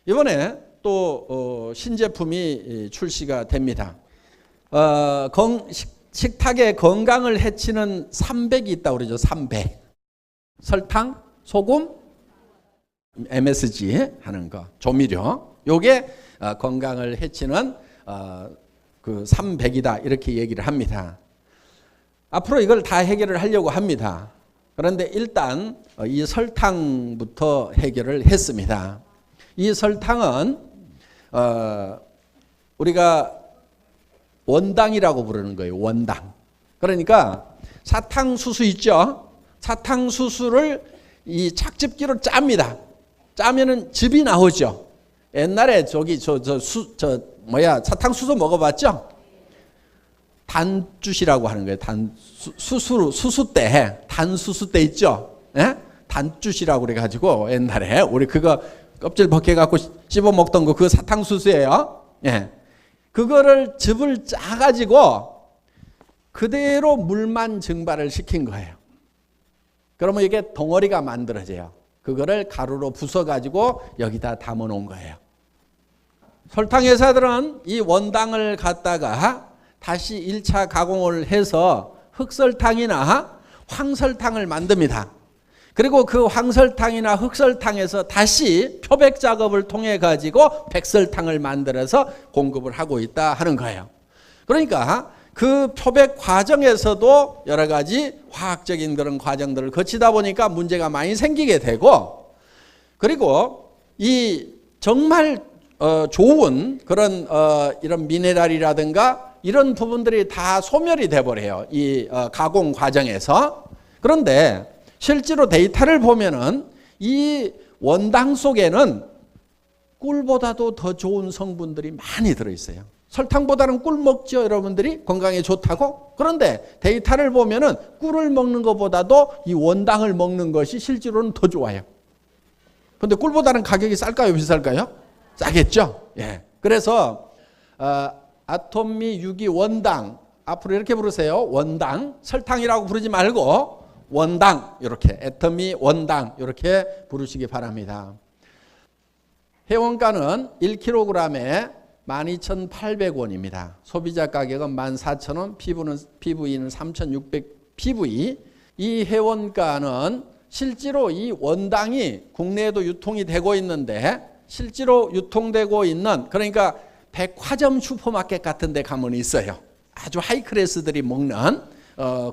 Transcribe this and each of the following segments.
이번에 또 신제품이 출시가 됩니다. 식탁의 건강을 해치는 300이 있다고 그러죠. 300. 설탕, 소금, MSG 하는 거, 조미료. 요게 건강을 해치는 그 300이다 이렇게 얘기를 합니다. 앞으로 이걸 다 해결을 하려고 합니다. 그런데 일단 이 설탕부터 해결을 했습니다. 이 설탕은 우리가 원당이라고 부르는 거예요. 원당. 그러니까 사탕수수 있죠? 사탕수수를 이 착즙기로 짭니다. 짜면은 즙이 나오죠. 옛날에 사탕수수 먹어봤죠? 단주시라고 하는 거예요. 수수대, 단수수대 있죠? 예? 단주시라고 그래가지고 옛날에 우리 그거 껍질 벗겨갖고 씹어 먹던 거 그 사탕수수예요. 예. 그거를 즙을 짜가지고 그대로 물만 증발을 시킨 거예요. 그러면 이게 덩어리가 만들어져요. 그거를 가루로 부숴가지고 여기다 담아 놓은 거예요. 설탕 회사들은 이 원당을 갖다가 다시 1차 가공을 해서 흑설탕이나 황설탕을 만듭니다. 그리고 그 황설탕이나 흑설탕에서 다시 표백 작업을 통해 가지고 백설탕을 만들어서 공급을 하고 있다 하는 거예요. 그러니까 그 표백 과정에서도 여러 가지 화학적인 그런 과정들을 거치다 보니까 문제가 많이 생기게 되고, 그리고 이 정말 좋은 그런 이런 미네랄이라든가 이런 부분들이 다 소멸이 돼 버려요. 이 가공 과정에서. 그런데 실제로 데이터를 보면은 이 원당 속에는 꿀보다도 더 좋은 성분들이 많이 들어있어요. 설탕보다는 꿀 먹죠, 여러분들이? 건강에 좋다고? 그런데 데이터를 보면은 꿀을 먹는 것보다도 이 원당을 먹는 것이 실제로는 더 좋아요. 그런데 꿀보다는 가격이 쌀까요, 비쌀까요? 싸겠죠? 예. 그래서 아토미 유기 원당, 앞으로 이렇게 부르세요. 원당. 설탕이라고 부르지 말고 원당, 이렇게 애터미 원당 이렇게 부르시기 바랍니다. 회원가는 1kg에 12,800원입니다. 소비자 가격은 14,000원, PV는 3,600 PV. 이 회원가는 실제로 이 원당이 국내에도 유통이 되고 있는데, 실제로 유통되고 있는, 그러니까 백화점 슈퍼마켓 같은 데 가면 있어요. 아주 하이클래스들이 먹는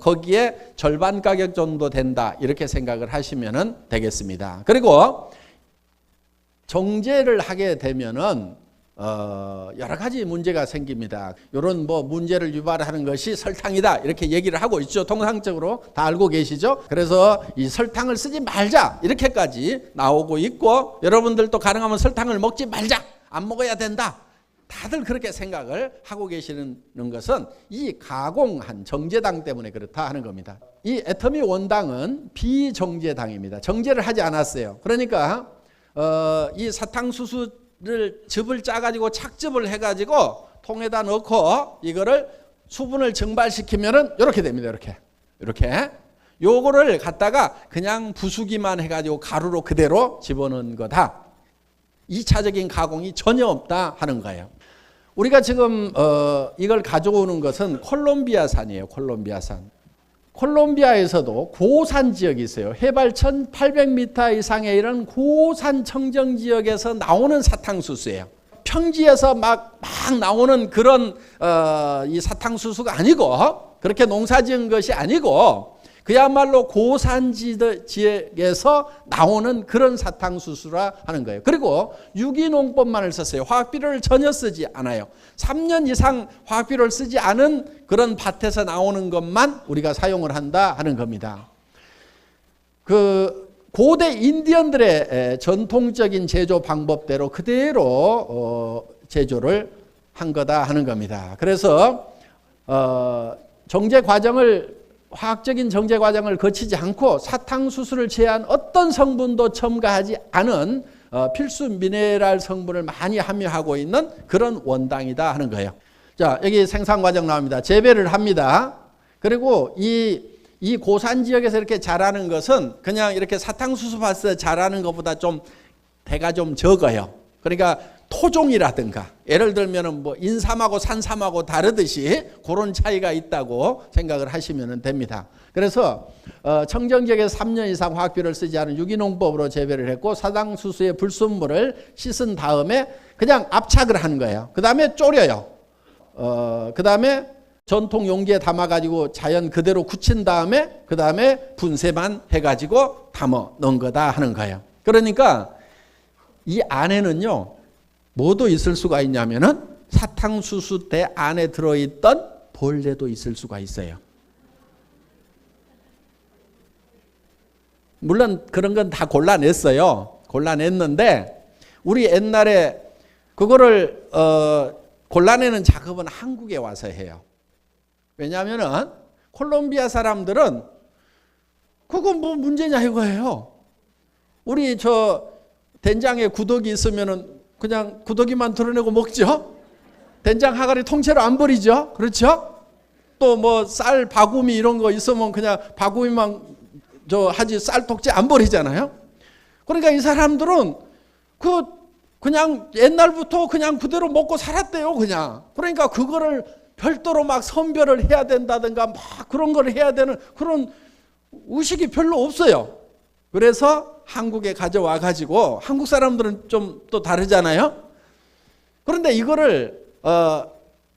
거기에 절반 가격 정도 된다 이렇게 생각을 하시면 되겠습니다. 그리고 정제를 하게 되면은 여러 가지 문제가 생깁니다. 이런 문제를 유발하는 것이 설탕이다 이렇게 얘기를 하고 있죠. 통상적으로 다 알고 계시죠. 그래서 이 설탕을 쓰지 말자 이렇게까지 나오고 있고, 여러분들도 가능하면 설탕을 먹지 말자, 안 먹어야 된다, 다들 그렇게 생각을 하고 계시는 것은 이 가공한 정제당 때문에 그렇다 하는 겁니다. 이 애터미 원당은 비정제당입니다. 정제를 하지 않았어요. 그러니까 이 사탕수수를 즙을 짜가지고 착즙을 해가지고 통에다 넣고 이거를 수분을 증발시키면은 이렇게 됩니다. 이렇게 요거를 갖다가 그냥 부수기만 해가지고 가루로 그대로 집어넣은 거다. 2차적인 가공이 전혀 없다 하는 거예요. 우리가 지금 이걸 가져오는 것은 콜롬비아산이에요. 콜롬비아산. 콜롬비아에서도 고산 지역이 있어요. 해발 1,800m 이상의 이런 고산 청정 지역에서 나오는 사탕수수예요. 평지에서 막 나오는 그런 이 사탕수수가 아니고, 그렇게 농사지은 것이 아니고 그야말로 고산 지역에서 나오는 그런 사탕수수라 하는 거예요. 그리고 유기농법만을 썼어요. 화학비료를 전혀 쓰지 않아요. 3년 이상 화학비료를 쓰지 않은 그런 밭에서 나오는 것만 우리가 사용을 한다 하는 겁니다. 그 고대 인디언들의 전통적인 제조 방법대로 그대로 제조를 한 거다 하는 겁니다. 그래서 정제 과정을, 화학적인 정제 과정을 거치지 않고 사탕수수를 제한 어떤 성분도 첨가하지 않은 필수 미네랄 성분을 많이 함유하고 있는 그런 원당이다 하는 거예요. 자, 여기 생산 과정 나옵니다. 재배를 합니다. 그리고 이 고산 지역에서 이렇게 자라는 것은 그냥 이렇게 사탕수수 밭에서 자라는 것보다 좀 대가 좀 적어요. 그러니까 토종이라든가 예를 들면은 뭐 인삼하고 산삼하고 다르듯이 그런 차이가 있다고 생각을 하시면 됩니다. 그래서 청정지역에 3년 이상 화학비료를 쓰지 않은 유기농법으로 재배를 했고 사탕수수의 불순물을 씻은 다음에 그냥 압착을 하는 거예요. 그 다음에 졸여요. 그 다음에 전통 용기에 담아가지고 자연 그대로 굳힌 다음에 그 다음에 분쇄만 해가지고 담아 넣은 거다 하는 거예요. 그러니까 이 안에는요 뭐도 있을 수가 있냐면은 사탕수수대 안에 들어있던 벌레도 있을 수가 있어요. 물론 그런 건 다 골라냈어요. 골라냈는데 우리 옛날에 그거를 골라내는 작업은 한국에 와서 해요. 왜냐하면은 콜롬비아 사람들은 그거 뭐 문제냐 이거예요. 우리 저 된장에 구더기 있으면은 그냥 구더기만 드러내고 먹죠. 된장 하가리 통째로 안 버리죠. 그렇죠? 또 뭐 쌀 바구미 이런 거 있으면 그냥 바구미만 하지 쌀 독재 안 버리잖아요. 그러니까 이 사람들은 그냥 옛날부터 그냥 그대로 먹고 살았대요. 그냥. 그러니까 그거를 별도로 막 선별을 해야 된다든가 막 그런 걸 해야 되는 그런 의식이 별로 없어요. 그래서 한국에 가져와 가지고 한국 사람들은 좀 또 다르잖아요. 그런데 이거를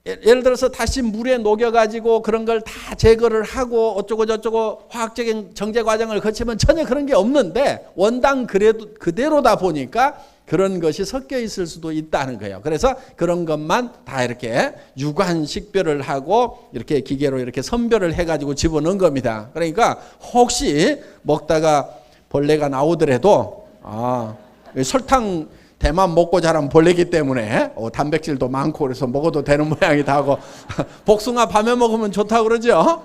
예를 들어서 다시 물에 녹여 가지고 그런 걸 다 제거를 하고 어쩌고 저쩌고 화학적인 정제 과정을 거치면 전혀 그런 게 없는데 원당 그대로다 보니까 그런 것이 섞여 있을 수도 있다는 거예요. 그래서 그런 것만 다 이렇게 유관 식별을 하고 이렇게 기계로 이렇게 선별을 해가지고 집어넣은 겁니다. 그러니까 혹시 먹다가 벌레가 나오더라도 설탕 대만 먹고 자란 벌레기 때문에 단백질도 많고 그래서 먹어도 되는 모양이다 하고 복숭아 밤에 먹으면 좋다고 그러죠.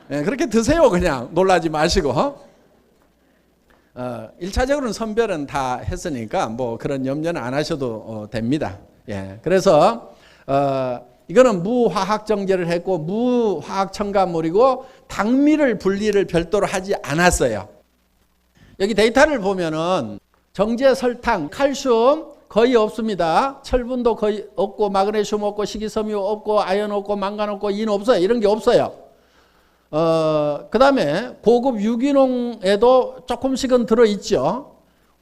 네, 그렇게 드세요. 그냥 놀라지 마시고. 1차적으로는 선별은 다 했으니까 뭐 그런 염려는 안 하셔도 됩니다. 예, 그래서 이거는 무화학 정제를 했고 무화학 첨가물이고 당미를 분리를 별도로 하지 않았어요. 여기 데이터를 보면은 정제 설탕, 칼슘 거의 없습니다. 철분도 거의 없고 마그네슘 없고 식이섬유 없고 아연 없고 망간 없고 인 없어요. 이런 게 없어요. 그 다음에 고급 유기농에도 조금씩은 들어있죠.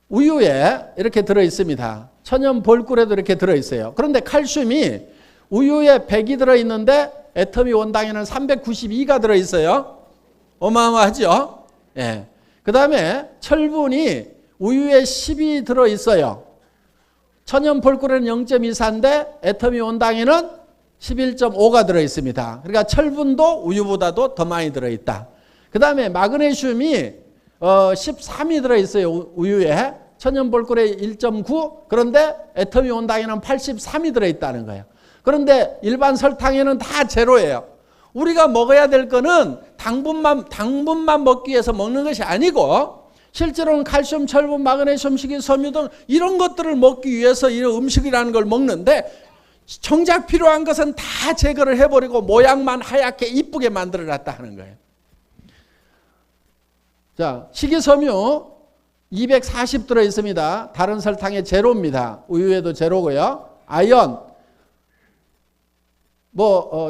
우유에 이렇게 들어있습니다. 천연 벌꿀에도 이렇게 들어있어요. 그런데 칼슘이 우유에 100이 들어있는데 애터미 원당에는 392가 들어있어요. 어마어마하죠. 예. 그 다음에 철분이 우유에 10이 들어있어요. 천연 벌꿀에는 0.24인데 애터미 원당에는 11.5가 들어있습니다. 그러니까 철분도 우유보다도 더 많이 들어있다. 그 다음에 마그네슘이 13이 들어있어요. 우유에. 천연 벌꿀에 1.9 그런데 애터미 원당에는 83이 들어있다는 거예요. 그런데 일반 설탕에는 다 제로예요. 우리가 먹어야 될 거는 당분만 먹기 위해서 먹는 것이 아니고 실제로는 칼슘, 철분, 마그네슘, 식이섬유 등 이런 것들을 먹기 위해서 이런 음식이라는 걸 먹는데 정작 필요한 것은 다 제거를 해버리고 모양만 하얗게 이쁘게 만들어놨다 하는 거예요. 자, 식이섬유 240 들어있습니다. 다른 설탕에 제로입니다. 우유에도 제로고요. 아연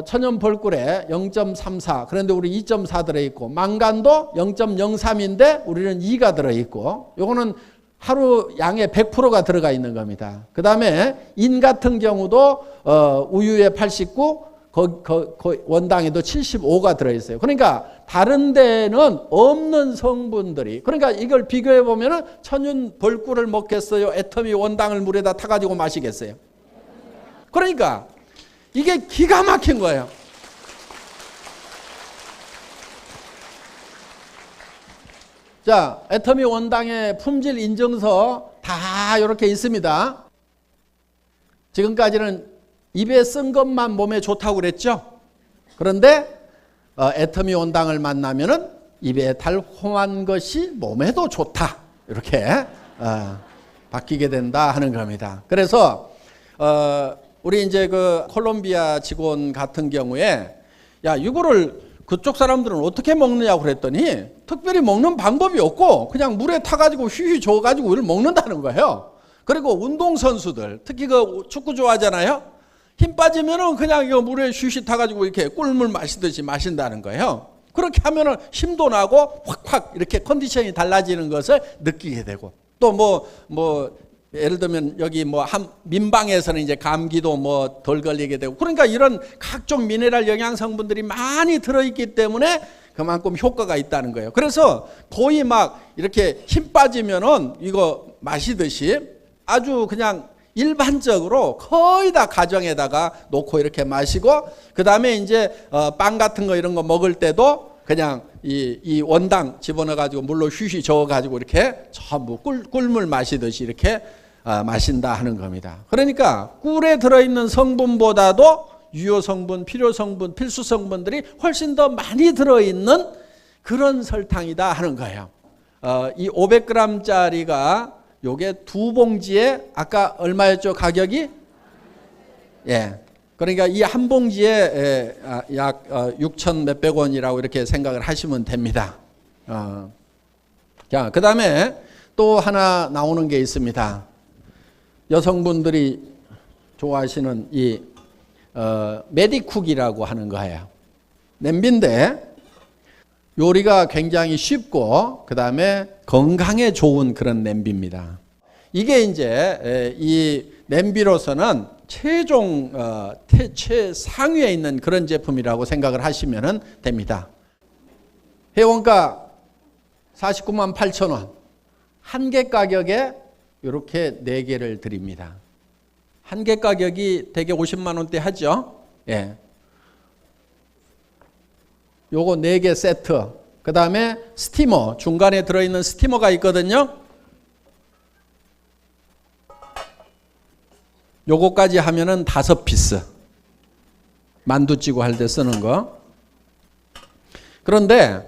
천연 벌꿀에 0.34 그런데 우리 2.4 들어있고 망간도 0.03인데 우리는 2가 들어있고 요거는 하루 양의 100%가 들어가 있는 겁니다. 그 다음에 인 같은 경우도 우유에 89 원당에도 75가 들어있어요. 그러니까 다른 데는 없는 성분들이 그러니까 이걸 비교해 보면 천연 벌꿀을 먹겠어요? 애터미 원당을 물에다 타가지고 마시겠어요? 그러니까 이게 기가 막힌 거예요. 자, 애터미 원당의 품질 인증서 다 이렇게 있습니다. 지금까지는 입에 쓴 것만 몸에 좋다고 그랬죠. 그런데 애터미 원당을 만나면은 입에 달콤한 것이 몸에도 좋다. 이렇게 바뀌게 된다 하는 겁니다. 그래서 우리 이제 그 콜롬비아 직원 같은 경우에 야 이거를 그쪽 사람들은 어떻게 먹느냐고 그랬더니 특별히 먹는 방법이 없고 그냥 물에 타가지고 휘휘 줘가지고 이걸 먹는다는 거예요. 그리고 운동선수들, 특히 그 축구 좋아하잖아요. 힘 빠지면은 그냥 이거 물에 쉬쉬 타가지고 이렇게 꿀물 마시듯이 마신다는 거예요. 그렇게 하면은 힘도 나고 확확 이렇게 컨디션이 달라지는 것을 느끼게 되고, 또 예를 들면 여기 민방에서는 이제 감기도 덜 걸리게 되고, 그러니까 이런 각종 미네랄 영양 성분들이 많이 들어있기 때문에 그만큼 효과가 있다는 거예요. 그래서 거의 막 이렇게 힘 빠지면은 이거 마시듯이 아주 그냥 일반적으로 거의 다 가정에다가 놓고 이렇게 마시고, 그 다음에 이제 빵 같은 거 이런 거 먹을 때도 그냥 이 원당 집어넣어 가지고 물로 휘휘 저어 가지고 이렇게 전부 꿀물 마시듯이 이렇게 마신다 하는 겁니다. 그러니까 꿀에 들어있는 성분보다도 유효 성분, 필요 성분, 필수 성분들이 훨씬 더 많이 들어있는 그런 설탕이다 하는 거예요. 이 500g짜리가 요게 두 봉지에 아까 얼마였죠, 가격이? 예. 그러니까 이 한 봉지에 약 6천 몇백 원이라고 이렇게 생각을 하시면 됩니다. 자, 그 다음에 또 하나 나오는 게 있습니다. 여성분들이 좋아하시는 이 메디쿡이라고 하는 거예요. 냄비인데 요리가 굉장히 쉽고 그 다음에 건강에 좋은 그런 냄비입니다. 이게 이제 이 냄비로서는 최상위에 있는 그런 제품이라고 생각을 하시면 됩니다. 회원가 49만 8천 원, 한 개 가격에 이렇게 4개를 드립니다. 한 개 가격이 대개 50만 원대 하죠. 예. 요거 4개 세트. 그 다음에 스티머, 중간에 들어있는 스티머가 있거든요. 요거까지 하면은 5피스. 만두찌고 할 때 쓰는 거. 그런데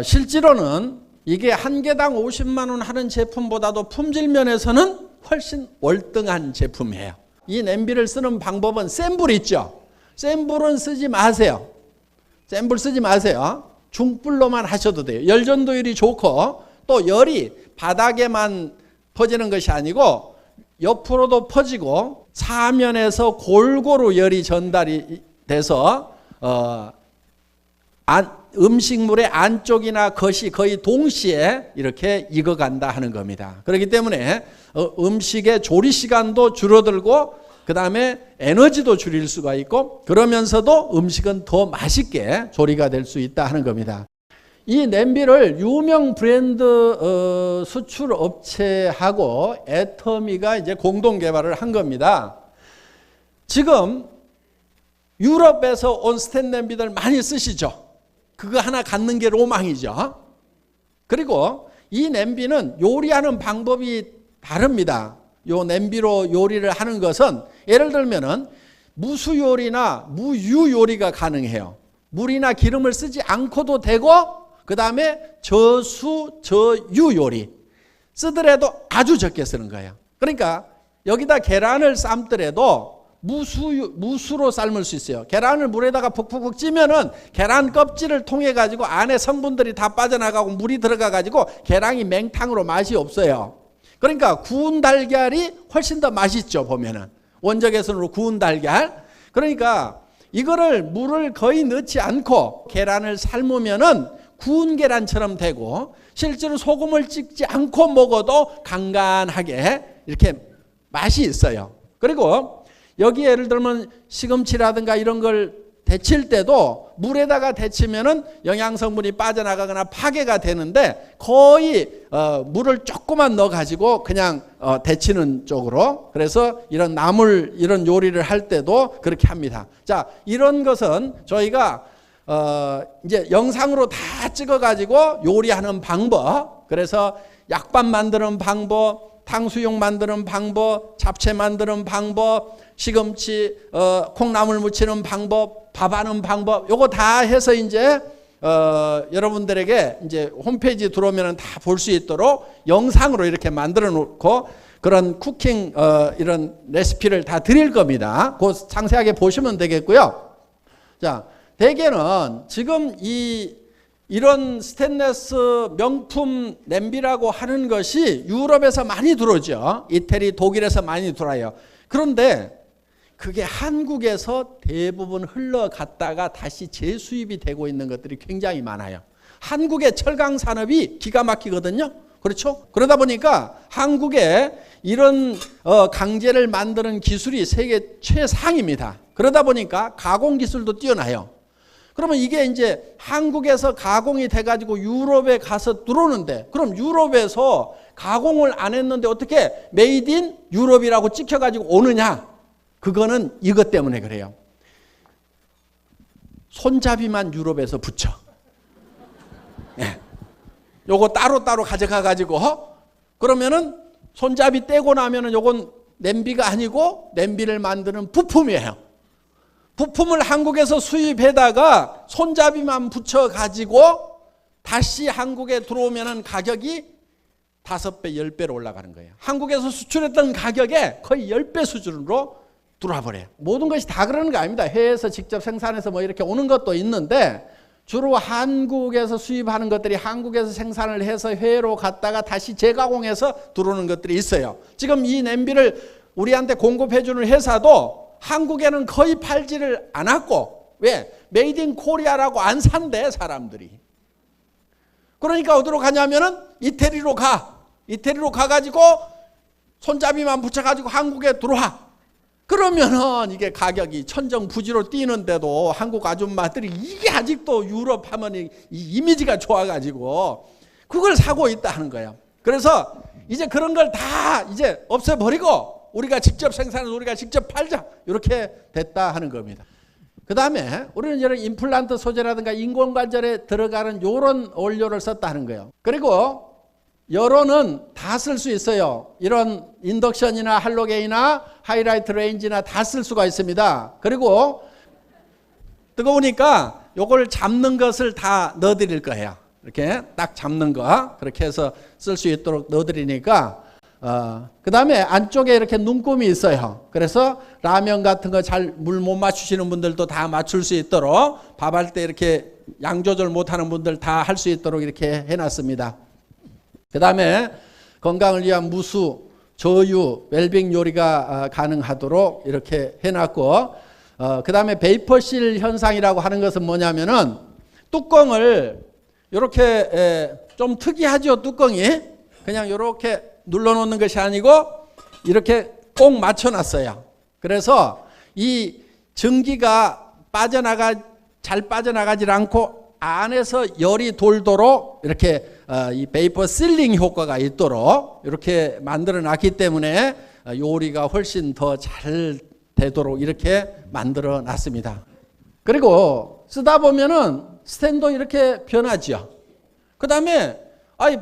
실제로는 이게 한 개당 50만 원 하는 제품보다도 품질 면에서는 훨씬 월등한 제품이에요. 이 냄비를 쓰는 방법은 센 불 있죠. 센 불은 쓰지 마세요. 센 불 쓰지 마세요. 중불로만 하셔도 돼요. 열 전도율이 좋고, 또 열이 바닥에만 퍼지는 것이 아니고 옆으로도 퍼지고 사면에서 골고루 열이 전달이 돼서 음식물의 안쪽이나 겉이 거의 동시에 이렇게 익어간다 하는 겁니다. 그렇기 때문에 음식의 조리 시간도 줄어들고 그 다음에 에너지도 줄일 수가 있고, 그러면서도 음식은 더 맛있게 조리가 될 수 있다 하는 겁니다. 이 냄비를 유명 브랜드 수출 업체하고 애터미가 이제 공동 개발을 한 겁니다. 지금 유럽에서 온 스텐 냄비들 많이 쓰시죠? 그거 하나 갖는 게 로망이죠. 그리고 이 냄비는 요리하는 방법이 다릅니다. 요 냄비로 요리를 하는 것은 예를 들면은 무수 요리나 무유 요리가 가능해요. 물이나 기름을 쓰지 않고도 되고, 그 다음에 저수, 저유 요리 쓰더라도 아주 적게 쓰는 거예요. 그러니까 여기다 계란을 삶더라도 무수로 삶을 수 있어요. 계란을 물에다가 푹푹푹 찌면은 계란 껍질을 통해 가지고 안에 성분들이 다 빠져나가고 물이 들어가 가지고 계란이 맹탕으로 맛이 없어요. 그러니까 구운 달걀이 훨씬 더 맛있죠, 보면은. 원적외선으로 구운 달걀. 그러니까 이거를 물을 거의 넣지 않고 계란을 삶으면은 구운 계란처럼 되고, 실제로 소금을 찍지 않고 먹어도 간간하게 이렇게 맛이 있어요. 그리고 여기 예를 들면 시금치라든가 이런 걸 데칠 때도 물에다가 데치면은 영양성분이 빠져나가거나 파괴가 되는데, 거의 물을 조금만 넣어 가지고 그냥 데치는 쪽으로, 그래서 이런 나물 이런 요리를 할 때도 그렇게 합니다. 자, 이런 것은 저희가 이제 영상으로 다 찍어 가지고 요리하는 방법, 그래서 약밥 만드는 방법, 탕수육 만드는 방법, 잡채 만드는 방법, 시금치 콩나물 무치는 방법, 밥하는 방법, 요거 다 해서 이제 여러분들에게 이제 홈페이지 들어오면 다 볼 수 있도록 영상으로 이렇게 만들어 놓고 그런 쿠킹 이런 레시피를 다 드릴 겁니다. 그 상세하게 보시면 되겠고요. 자, 대개는 지금 이 이런 스테인리스 명품 냄비라고 하는 것이 유럽에서 많이 들어오죠. 이태리, 독일에서 많이 들어와요. 그런데 그게 한국에서 대부분 흘러갔다가 다시 재수입이 되고 있는 것들이 굉장히 많아요. 한국의 철강 산업이 기가 막히거든요. 그렇죠? 그러다 보니까 한국에 이런 강제를 만드는 기술이 세계 최상입니다. 그러다 보니까 가공 기술도 뛰어나요. 그러면 이게 이제 한국에서 가공이 돼가지고 유럽에 가서 들어오는데, 그럼 유럽에서 가공을 안 했는데 어떻게 메이드 인 유럽이라고 찍혀가지고 오느냐? 그거는 이것 때문에 그래요. 손잡이만 유럽에서 붙여. 네. 요거 따로따로 가져가가지고, 그러면은 손잡이 떼고 나면은 요건 냄비가 아니고 냄비를 만드는 부품이에요. 부품을 한국에서 수입해다가 손잡이만 붙여가지고 다시 한국에 들어오면은 가격이 5배, 10배로 올라가는 거예요. 한국에서 수출했던 가격에 거의 10배 수준으로 들어와 버려요. 모든 것이 다 그러는 거 아닙니다. 해외에서 직접 생산해서 뭐 이렇게 오는 것도 있는데 주로 한국에서 수입하는 것들이 한국에서 생산을 해서 해외로 갔다가 다시 재가공해서 들어오는 것들이 있어요. 지금 이 냄비를 우리한테 공급해 주는 회사도 한국에는 거의 팔지를 않았고, 왜? 메이드 인 코리아라고 안 산대 사람들이. 그러니까 어디로 가냐면은 이태리로 가. 이태리로 가가지고 손잡이만 붙여가지고 한국에 들어와. 그러면은 이게 가격이 천정부지로 뛰는데도 한국 아줌마들이 이게 아직도 유럽 하면 이 이미지가 좋아가지고 그걸 사고 있다 하는 거예요. 그래서 이제 그런 걸 다 이제 없애버리고 우리가 직접 생산해서 우리가 직접 팔자, 이렇게 됐다 하는 겁니다. 그 다음에 우리는 이런 임플란트 소재라든가 인공관절에 들어가는 이런 원료를 썼다 하는 거예요. 그리고 여론은 다 쓸 수 있어요. 이런 인덕션이나 할로게인이나 하이라이트 레인지나 다 쓸 수가 있습니다. 그리고 뜨거우니까 요걸 잡는 것을 다 넣어드릴 거예요. 이렇게 딱 잡는 거 그렇게 해서 쓸 수 있도록 넣어드리니까 그 다음에 안쪽에 이렇게 눈금이 있어요. 그래서 라면 같은 거 잘 물 못 맞추시는 분들도 다 맞출 수 있도록, 밥할 때 이렇게 양 조절 못하는 분들 다 할 수 있도록 이렇게 해놨습니다. 그 다음에 건강을 위한 무수, 저유, 웰빙 요리가 가능하도록 이렇게 해놨고, 그 다음에 베이퍼실 현상이라고 하는 것은 뭐냐면은 뚜껑을 이렇게 좀 특이하죠. 뚜껑이 그냥 이렇게 눌러놓는 것이 아니고 이렇게 꼭 맞춰놨어요. 그래서 이 전기가 잘 빠져나가지 않고 안에서 열이 돌도록 이렇게 이 베이퍼 실링 효과가 있도록 이렇게 만들어 놨기 때문에 요리가 훨씬 더 잘 되도록 이렇게 만들어 놨습니다. 그리고 쓰다 보면은 스탠도 이렇게 변하죠. 그 다음에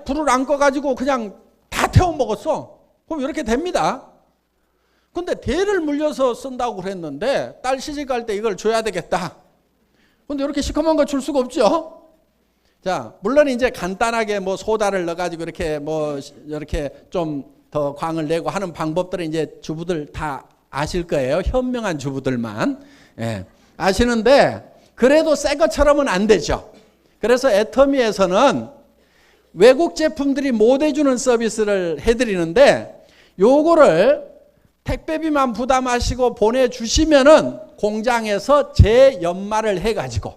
불을 안 꺼가지고 그냥 다 태워 먹었어. 그럼 이렇게 됩니다. 근데 대를 물려서 쓴다고 그랬는데 딸 시집 갈 때 이걸 줘야 되겠다. 근데 이렇게 시커먼 거 줄 수가 없죠. 자, 물론 이제 간단하게 뭐 소다를 넣어가지고 이렇게 뭐 이렇게 좀 더 광을 내고 하는 방법들은 이제 주부들 다 아실 거예요. 현명한 주부들만 아시는데 그래도 새 것처럼은 안 되죠. 그래서 애터미에서는 외국 제품들이 못 해주는 서비스를 해드리는데 요거를 택배비만 부담하시고 보내주시면은 공장에서 재연마를 해가지고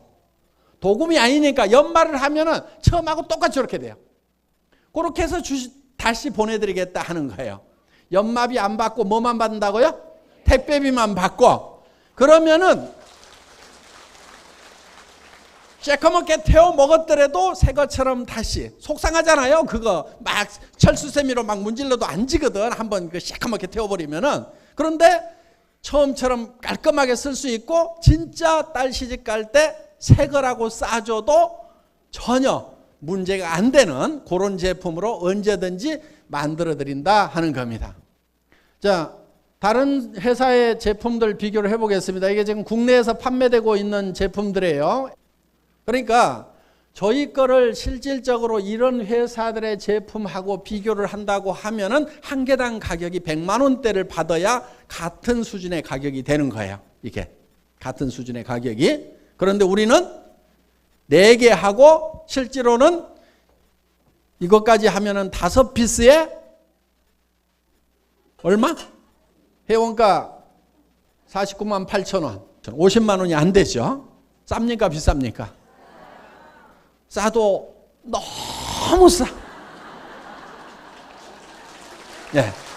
도금이 아니니까 연마를 하면은 처음하고 똑같이 이렇게 돼요. 그렇게 해서 다시 보내드리겠다 하는 거예요. 연마비 안 받고 뭐만 받는다고요? 택배비만 받고. 그러면은 새까맣게 태워 먹었더라도 새 것처럼 다시. 속상하잖아요. 그거 막 철수세미로 막 문질러도 안 지거든. 한번 그 새까맣게 태워버리면은. 그런데 처음처럼 깔끔하게 쓸 수 있고 진짜 딸 시집 갈 때 새 거라고 싸줘도 전혀 문제가 안 되는 그런 제품으로 언제든지 만들어 드린다 하는 겁니다. 자, 다른 회사의 제품들 비교를 해보겠습니다. 이게 지금 국내에서 판매되고 있는 제품들이에요. 그러니까 저희 거를 실질적으로 이런 회사들의 제품하고 비교를 한다고 하면은 한 개당 가격이 100만 원대를 받아야 같은 수준의 가격이 되는 거예요. 이게 같은 수준의 가격이. 그런데 우리는 4개 하고 실제로는 이것까지 하면은 5피스에 얼마? 회원가 49만 8천 원. 50만 원이 안 되죠. 쌉니까 비쌉니까? 싸도 너무 싸. 예.